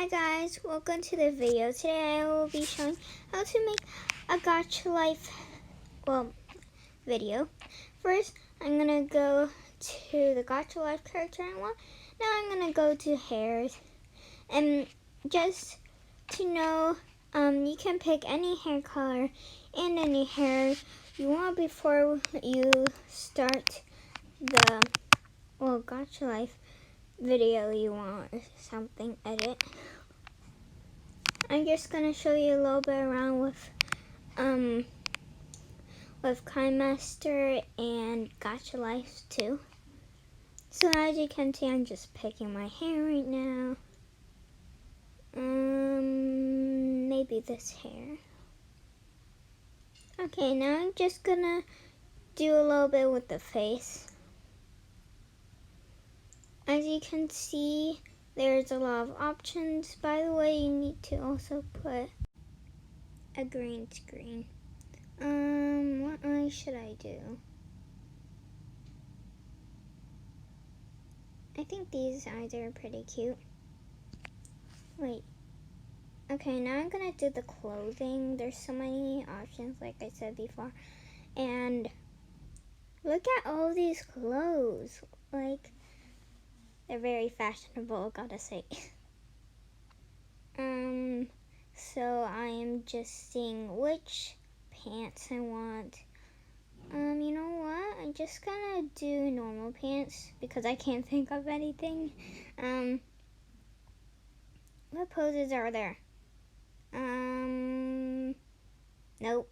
Hi guys, welcome to the video. Today I will be showing how to make a Gacha Life video. First, I'm going to go to the Gacha Life character I want. Now I'm going to go to hairs. And just to know, you can pick any hair color and any hair you want before you start the Gacha Life video you want or something edit. I'm just gonna show you a little bit around with Kinemaster and Gacha Life too. So as you can see, I'm just picking my hair right now. Maybe this hair. Okay, now I'm just gonna do a little bit with the face. As you can see, there's a lot of options. By the way, you need to also put a green screen. What eye should I do? I think these eyes are pretty cute. Wait. Okay, now I'm gonna do the clothing. There's so many options, like I said before. And look at all these clothes. Like, they're very fashionable, gotta say. So I am just seeing which pants I want. You know what? I'm just gonna do normal pants because I can't think of anything. What poses are there? Nope.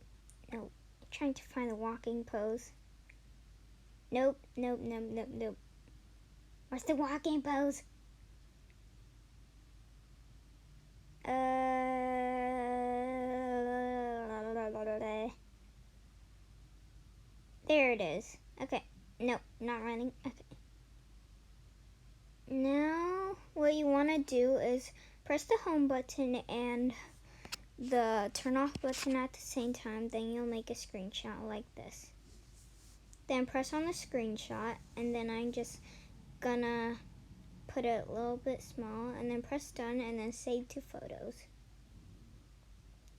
I'm trying to find the walking pose. Nope. What's the walking pose? There it is. Okay. Nope, not running. Okay. Now, what you want to do is press the home button and the turn off button at the same time. Then you'll make a screenshot like this. Then press on the screenshot, and then I'm just gonna put it a little bit small, and then press done, and then save to photos.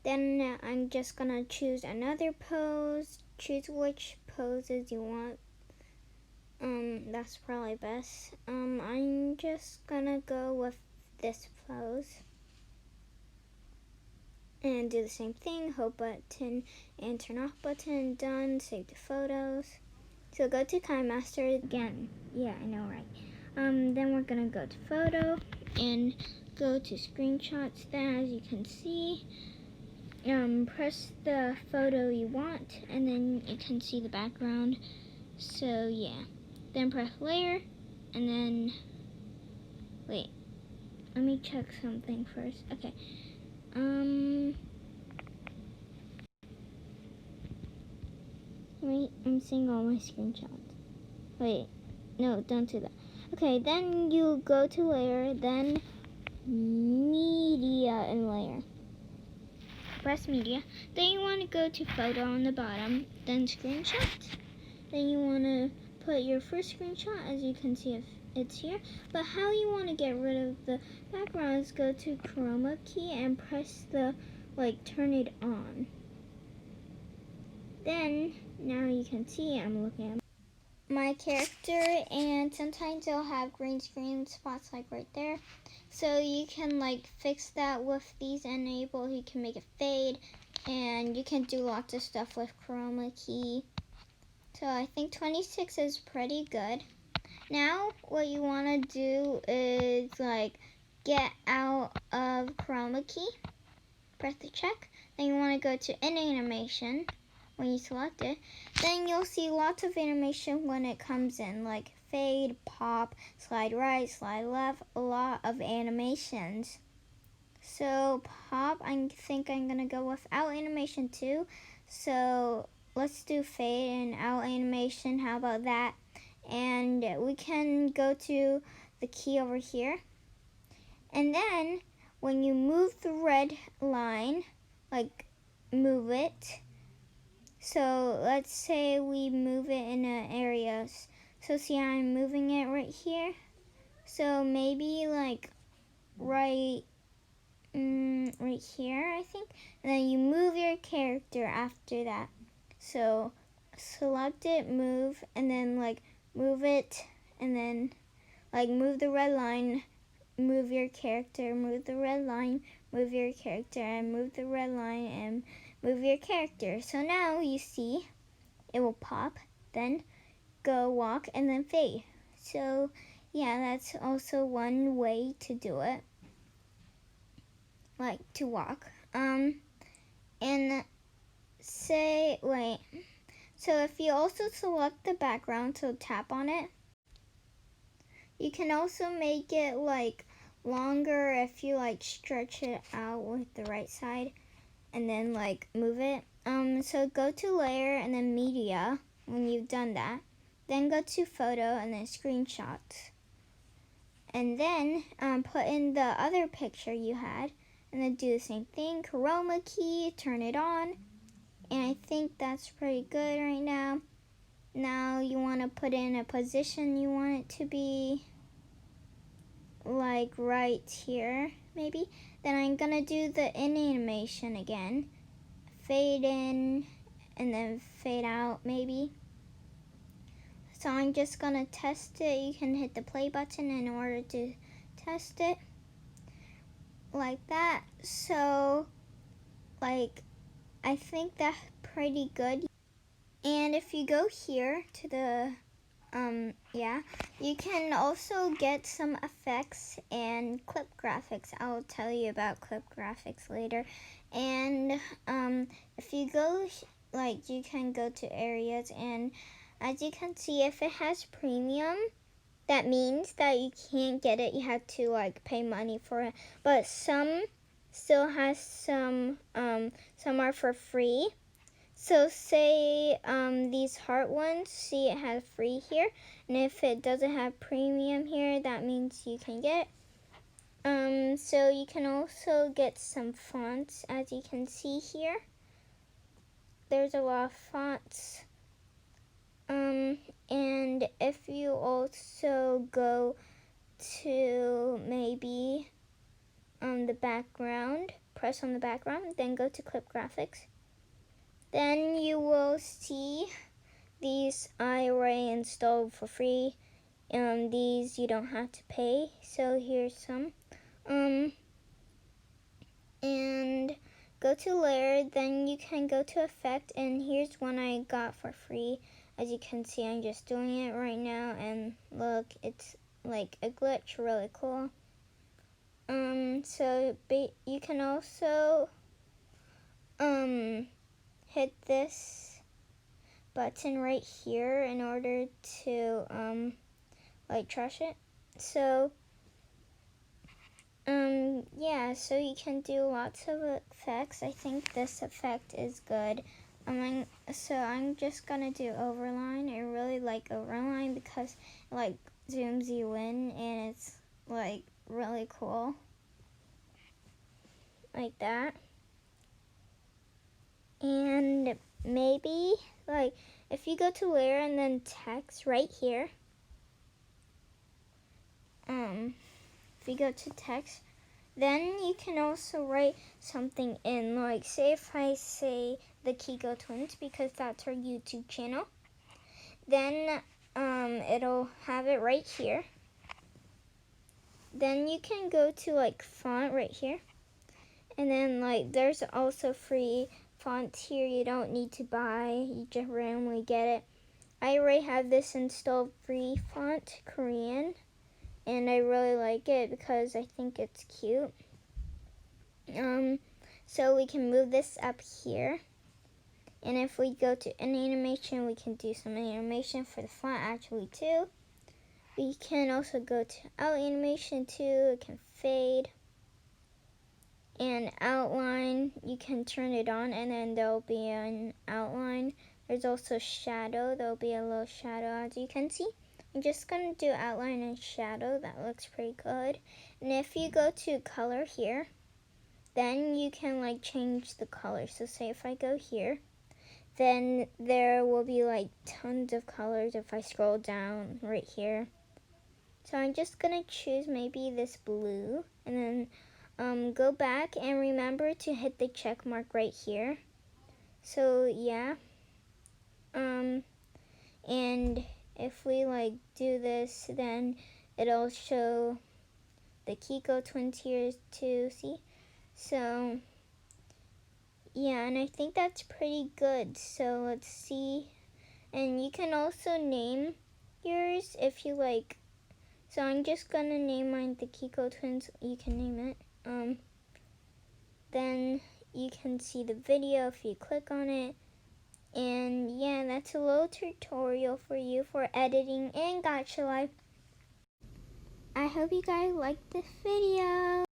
Then I'm just gonna choose another pose. Choose which poses you want. That's probably best. I'm just gonna go with this pose. And do the same thing, home button and turn off button, done, save the photos. So go to Kinemaster again. Yeah, I know, right? Then we're gonna go to photo and go to screenshots. Then as you can see, press the photo you want, and then you can see the background. So yeah, then press layer, and then wait, let me check something first. Okay, wait, I'm seeing all my screenshots. Wait, no, don't do that. Okay, then you go to layer, then media and layer. Press media. Then you want to go to photo on the bottom, then screenshot. Then you want to put your first screenshot, as you can see if it's here. But how you want to get rid of the background is go to chroma key and press the turn it on. Then now you can see I'm looking at my character, and sometimes they'll have green screen spots like right there. So you can fix that with these enabled. You can make it fade, and you can do lots of stuff with chroma key. So I think 26 is pretty good. Now what you want to do is get out of chroma key, press the check, then you want to go to in animation. When you select it, then you'll see lots of animation when it comes in, like fade, pop, slide right, slide left, a lot of animations. So pop, I think I'm gonna go without animation too. So let's do fade and out animation. How about that? And we can go to the key over here. And then when you move the red line, move it. So let's say we move it in an area. So see, I'm moving it right here. So maybe right right here, I think. And then you move your character after that. So select it, move, and then like move it, and then like move the red line, move your character, move the red line, move your character, and move the red line, and move your character. So now you see it will pop, then go walk, and then fade. So yeah, that's also one way to do it, like to walk. And say, wait, so if you also select the background, so tap on it, you can also make it like longer if you like stretch it out with the right side and then like move it. So go to layer and then media when you've done that. Then go to photo and then screenshots. And then put in the other picture you had and then do the same thing. Chroma key, turn it on. And I think that's pretty good right now. Now you want to put in a position you want it to be, like right here maybe. Then I'm gonna do the in animation again. Fade in and then fade out maybe. So I'm just gonna test it. You can hit the play button in order to test it. Like that. So like I think that's pretty good. And if you go here to the you can also get some effects and clip graphics. I'll tell you about clip graphics later. And if you go, like, you can go to areas, and as you can see, if it has premium, that means that you can't get it. You have to like pay money for it. But some still has some are for free. So say these heart ones, see it has free here, and if it doesn't have premium here, that means you can get it. So you can also get some fonts, as you can see here. There's a lot of fonts. And if you also go to maybe the background, press on the background, then go to clip graphics. Then you will see these I already installed for free. These you don't have to pay. So here's some. And go to layer, then you can go to effect, and here's one I got for free. As you can see, I'm just doing it right now, and look, it's like a glitch, really cool. So you can also hit this button right here in order to like trash it. So yeah, so you can do lots of effects. I think this effect is good. So I'm just gonna do overline. I really like overline because it like zooms you in and it's like really cool. Like that. And maybe like if you go to layer and then text right here, if you go to text, then you can also write something in, like say if I say the Kiko twins, because that's our YouTube channel, then it'll have it right here. Then you can go to like font right here, and then like there's also free fonts here you don't need to buy, you just randomly get it. I already have this installed free font, Korean, and I really like it because I think it's cute. So we can move this up here, and if we go to an animation, we can do some animation for the font actually too. We can also go to out animation too. It can fade and outline. You can turn it on, and then there'll be an outline. There's also shadow. There'll be a little shadow, as you can see. I'm just gonna do outline and shadow. That looks pretty good. And if you go to color here, then you can like change the color. So say if I go here, then there will be like tons of colors if I scroll down right here. So I'm just gonna choose maybe this blue, and then go back and remember to hit the check mark right here. So yeah, and if we like do this, then it'll show the Kiko twins here too, see? So yeah, and I think that's pretty good. So let's see. And you can also name yours if you like. So I'm just gonna name mine the Kiko twins. You can name it. Then you can see the video if you click on it. And yeah, that's a little tutorial for you for editing in Gacha Life. I hope you guys liked this video.